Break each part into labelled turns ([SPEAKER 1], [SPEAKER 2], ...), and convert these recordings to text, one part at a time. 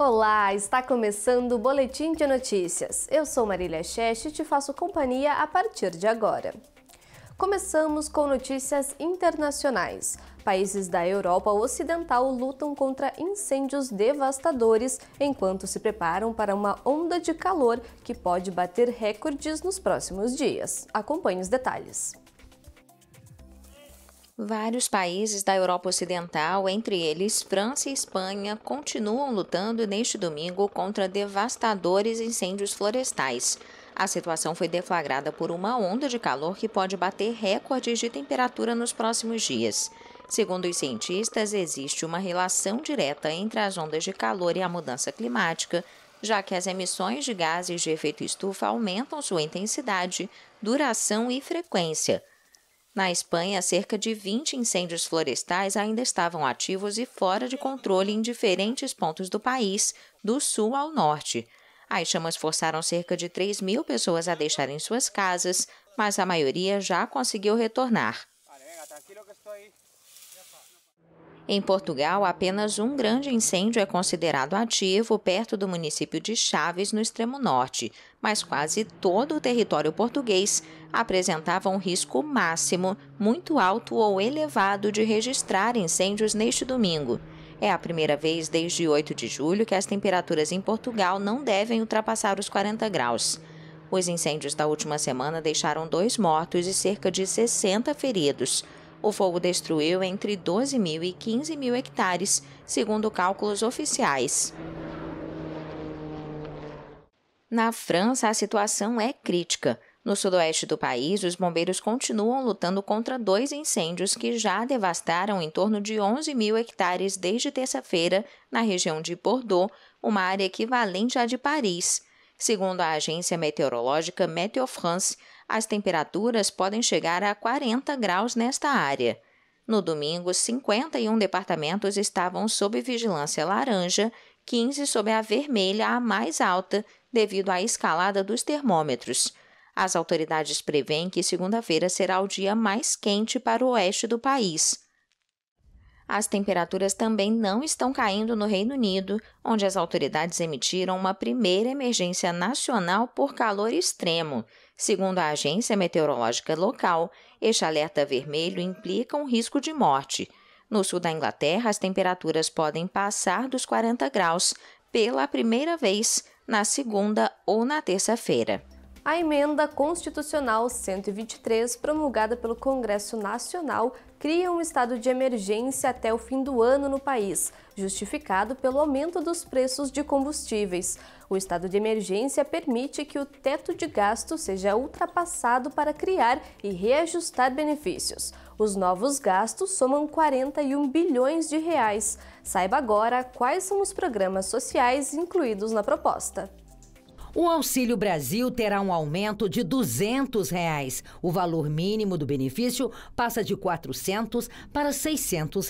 [SPEAKER 1] Olá, está começando o Boletim de Notícias. Eu sou Marília Cheste e te faço companhia a partir de agora. Começamos com notícias internacionais. Países da Europa Ocidental lutam contra incêndios devastadores enquanto se preparam para uma onda de calor que pode bater recordes nos próximos dias. Acompanhe os detalhes.
[SPEAKER 2] Vários países da Europa Ocidental, entre eles França e Espanha, continuam lutando neste domingo contra devastadores incêndios florestais. A situação foi deflagrada por uma onda de calor que pode bater recordes de temperatura nos próximos dias. Segundo os cientistas, existe uma relação direta entre as ondas de calor e a mudança climática, já que as emissões de gases de efeito estufa aumentam sua intensidade, duração e frequência. Na Espanha, cerca de 20 incêndios florestais ainda estavam ativos e fora de controle em diferentes pontos do país, do sul ao norte. As chamas forçaram cerca de 3.000 pessoas a deixarem suas casas, mas a maioria já conseguiu retornar. Em Portugal, apenas um grande incêndio é considerado ativo perto do município de Chaves, no extremo norte, mas quase todo o território português apresentava um risco máximo, muito alto ou elevado de registrar incêndios neste domingo. É a primeira vez desde 8 de julho que as temperaturas em Portugal não devem ultrapassar os 40 graus. Os incêndios da última semana deixaram 2 mortos e cerca de 60 feridos. O fogo destruiu entre 12.000 e 15.000 hectares, segundo cálculos oficiais. Na França, a situação é crítica. No sudoeste do país, os bombeiros continuam lutando contra 2 incêndios que já devastaram em torno de 11.000 hectares desde terça-feira, na região de Bordeaux, uma área equivalente à de Paris. Segundo a agência meteorológica Météo France, as temperaturas podem chegar a 40 graus nesta área. No domingo, 51 departamentos estavam sob vigilância laranja, 15 sob a vermelha, a mais alta, devido à escalada dos termômetros. As autoridades prevêem que segunda-feira será o dia mais quente para o oeste do país. As temperaturas também não estão caindo no Reino Unido, onde as autoridades emitiram uma primeira emergência nacional por calor extremo. Segundo a agência meteorológica local, este alerta vermelho implica um risco de morte. No sul da Inglaterra, as temperaturas podem passar dos 40 graus pela primeira vez na segunda ou na terça-feira.
[SPEAKER 1] A Emenda Constitucional 123, promulgada pelo Congresso Nacional, cria um estado de emergência até o fim do ano no país, justificado pelo aumento dos preços de combustíveis. O estado de emergência permite que o teto de gasto seja ultrapassado para criar e reajustar benefícios. Os novos gastos somam 41 bilhões de reais. Saiba agora quais são os programas sociais incluídos na proposta.
[SPEAKER 3] O Auxílio Brasil terá um aumento de R$ 200. O valor mínimo do benefício passa de R$ 400 para R$ 600.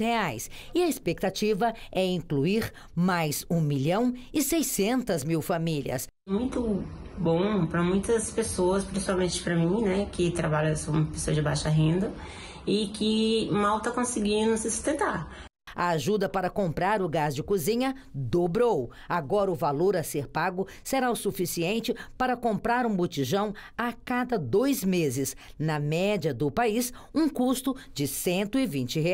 [SPEAKER 3] E a expectativa é incluir mais 1.600.000 famílias.
[SPEAKER 4] Muito bom para muitas pessoas, principalmente para mim, né, que trabalha, sou uma pessoa de baixa renda e que mal está conseguindo se sustentar.
[SPEAKER 3] A ajuda para comprar o gás de cozinha dobrou. Agora o valor a ser pago será o suficiente para comprar um botijão a cada 2 meses. Na média do país, um custo de R$ 120.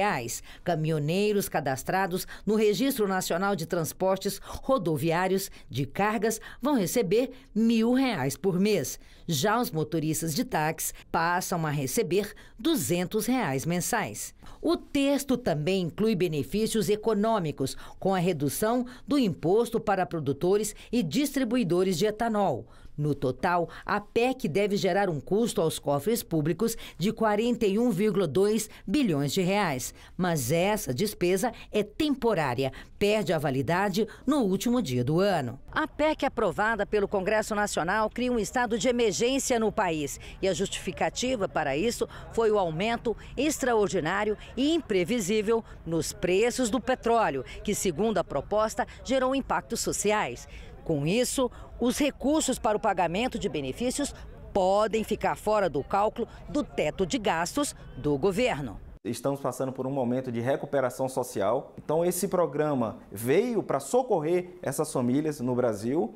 [SPEAKER 3] Caminhoneiros cadastrados no Registro Nacional de Transportes Rodoviários de Cargas vão receber R$ 1.000 por mês. Já os motoristas de táxi passam a receber R$ 200 mensais. O texto também inclui benefícios econômicos, com a redução do imposto para produtores e distribuidores de etanol. No total, a PEC deve gerar um custo aos cofres públicos de R$ 41,2 bilhões. Mas essa despesa é temporária, perde a validade no último dia do ano. A PEC aprovada pelo Congresso Nacional cria um estado de emergência no país. E a justificativa para isso foi o aumento extraordinário e imprevisível nos preços do petróleo, que, segundo a proposta, gerou impactos sociais. Com isso, os recursos para o pagamento de benefícios podem ficar fora do cálculo do teto de gastos do governo.
[SPEAKER 5] Estamos passando por um momento de recuperação social. Então, esse programa veio para socorrer essas famílias no Brasil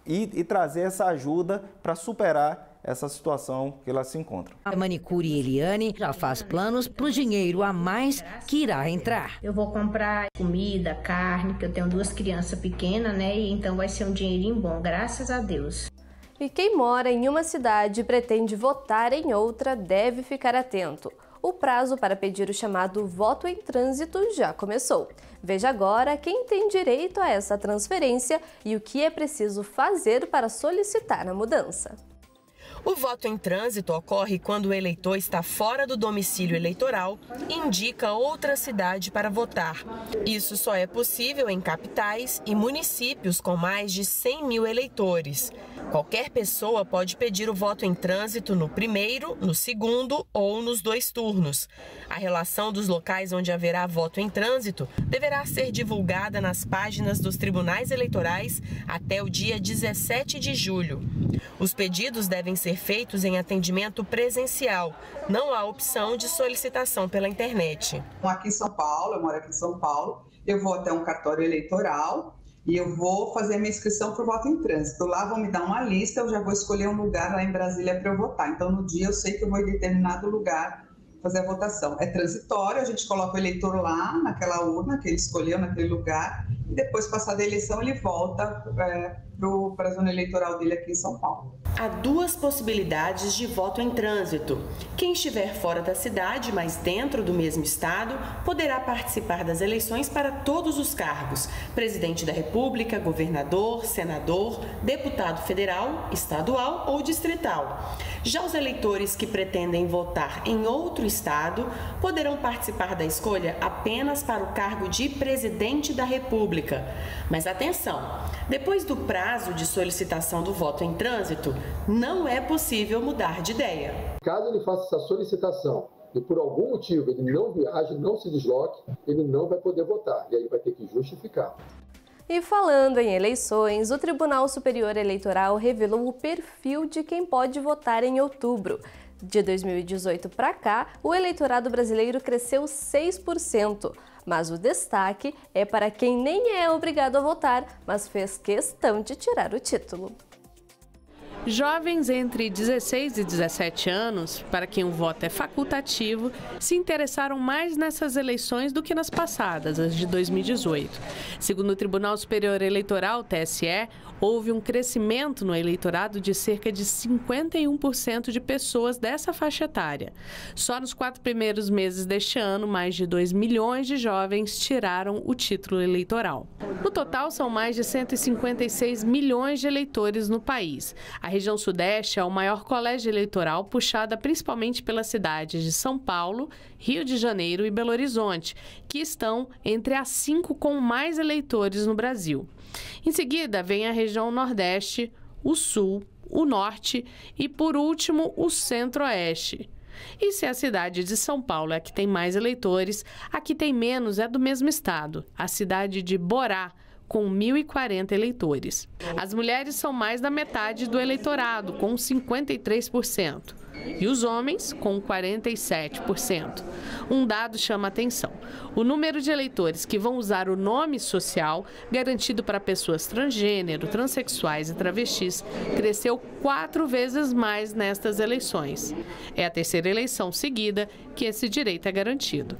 [SPEAKER 5] e trazer essa ajuda para superar essa situação que elas se encontram.
[SPEAKER 3] A manicure Eliane já faz planos para o dinheiro a mais que irá entrar.
[SPEAKER 6] Eu vou comprar comida, carne, porque eu tenho 2 crianças pequenas, né? E então vai ser um dinheirinho bom, graças a Deus.
[SPEAKER 1] E quem mora em uma cidade e pretende votar em outra deve ficar atento. O prazo para pedir o chamado voto em trânsito já começou. Veja agora quem tem direito a essa transferência e o que é preciso fazer para solicitar a mudança.
[SPEAKER 7] O voto em trânsito ocorre quando o eleitor está fora do domicílio eleitoral e indica outra cidade para votar. Isso só é possível em capitais e municípios com mais de 100 mil eleitores. Qualquer pessoa pode pedir o voto em trânsito no primeiro, no segundo ou nos 2 turnos. A relação dos locais onde haverá voto em trânsito deverá ser divulgada nas páginas dos tribunais eleitorais até o dia 17 de julho. Os pedidos devem ser feitos em atendimento presencial. Não há opção de solicitação pela internet.
[SPEAKER 8] Aqui em São Paulo, eu moro aqui em São Paulo, eu vou até um cartório eleitoral e eu vou fazer a minha inscrição para o voto em trânsito. Lá vão me dar uma lista, eu já vou escolher um lugar lá em Brasília para eu votar. Então, no dia eu sei que eu vou em determinado lugar fazer a votação. É transitório, a gente coloca o eleitor lá naquela urna que ele escolheu naquele lugar e depois, passada a eleição, ele volta para a zona eleitoral dele aqui em São Paulo.
[SPEAKER 7] Há 2 possibilidades de voto em trânsito. Quem estiver fora da cidade, mas dentro do mesmo estado, poderá participar das eleições para todos os cargos: presidente da República, governador, senador, deputado federal, estadual ou distrital. Já os eleitores que pretendem votar em outro estado poderão participar da escolha apenas para o cargo de presidente da República. Mas atenção, depois do prazo de solicitação do voto em trânsito, não é possível mudar de ideia.
[SPEAKER 9] Caso ele faça essa solicitação e por algum motivo ele não viaje, não se desloque, ele não vai poder votar e aí ele vai ter que justificar.
[SPEAKER 1] E falando em eleições, o Tribunal Superior Eleitoral revelou o perfil de quem pode votar em outubro. De 2018 para cá, o eleitorado brasileiro cresceu 6%. Mas o destaque é para quem nem é obrigado a votar, mas fez questão de tirar o título.
[SPEAKER 10] Jovens entre 16 e 17 anos, para quem o voto é facultativo, se interessaram mais nessas eleições do que nas passadas, as de 2018. Segundo o Tribunal Superior Eleitoral, TSE, houve um crescimento no eleitorado de cerca de 51% de pessoas dessa faixa etária. Só nos 4 primeiros meses deste ano, mais de 2 milhões de jovens tiraram o título eleitoral. No total, são mais de 156 milhões de eleitores no país. A região sudeste é o maior colégio eleitoral, puxada principalmente pelas cidades de São Paulo, Rio de Janeiro e Belo Horizonte, que estão entre as 5 com mais eleitores no Brasil. Em seguida, vem a região nordeste, o sul, o norte e, por último, o centro-oeste. E se a cidade de São Paulo é a que tem mais eleitores, a que tem menos é do mesmo estado, a cidade de Borá, com 1.040 eleitores. As mulheres são mais da metade do eleitorado, com 53%, e os homens, com 47%. Um dado chama a atenção: o número de eleitores que vão usar o nome social, garantido para pessoas transgênero, transexuais e travestis, cresceu 4 vezes mais nestas eleições. É a terceira eleição seguida que esse direito é garantido.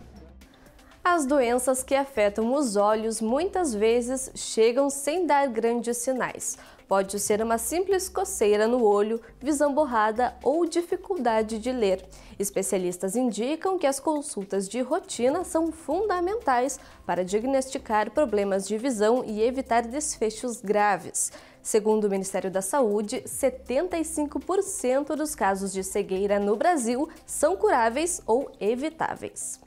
[SPEAKER 1] As doenças que afetam os olhos muitas vezes chegam sem dar grandes sinais. Pode ser uma simples coceira no olho, visão borrada ou dificuldade de ler. Especialistas indicam que as consultas de rotina são fundamentais para diagnosticar problemas de visão e evitar desfechos graves. Segundo o Ministério da Saúde, 75% dos casos de cegueira no Brasil são curáveis ou evitáveis.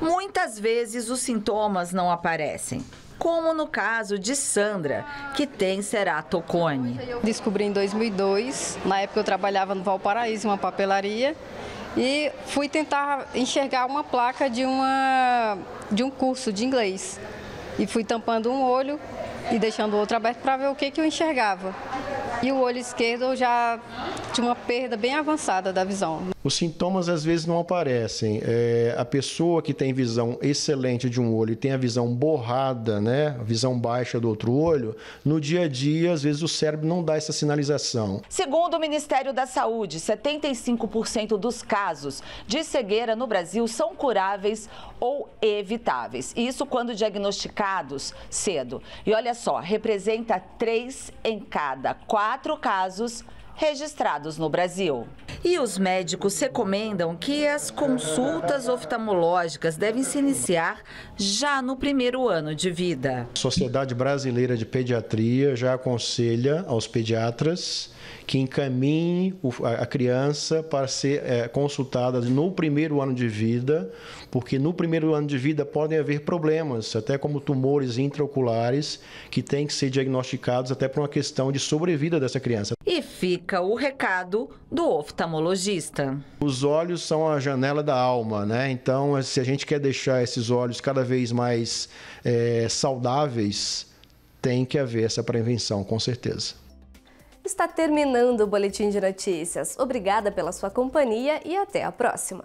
[SPEAKER 11] Muitas vezes os sintomas não aparecem, como no caso de Sandra, que tem ceratocone.
[SPEAKER 12] Descobri em 2002, na época eu trabalhava no Valparaíso, uma papelaria, e fui tentar enxergar uma placa de um curso de inglês. E fui tampando um olho e deixando o outro aberto para ver o que eu enxergava. E o olho esquerdo eu já tinha uma perda bem avançada da visão.
[SPEAKER 13] Os sintomas às vezes não aparecem. A pessoa que tem visão excelente de um olho e tem a visão borrada, né, a visão baixa do outro olho, no dia a dia, às vezes o cérebro não dá essa sinalização.
[SPEAKER 11] Segundo o Ministério da Saúde, 75% dos casos de cegueira no Brasil são curáveis ou evitáveis. Isso quando diagnosticados cedo. E olha só, representa 3 em cada 4 casos registrados no Brasil. E os médicos recomendam que as consultas oftalmológicas devem se iniciar já no primeiro ano de vida.
[SPEAKER 13] A Sociedade Brasileira de Pediatria já aconselha aos pediatras que encaminhem a criança para ser consultada no primeiro ano de vida, porque no primeiro ano de vida podem haver problemas, até como tumores intraoculares, que têm que ser diagnosticados até por uma questão de sobrevida dessa criança.
[SPEAKER 11] E fica o recado do oftalmologista.
[SPEAKER 13] Os olhos são a janela da alma, né? Então, se a gente quer deixar esses olhos cada vez mais saudáveis, tem que haver essa prevenção, com certeza.
[SPEAKER 1] Está terminando o Boletim de Notícias. Obrigada pela sua companhia e até a próxima.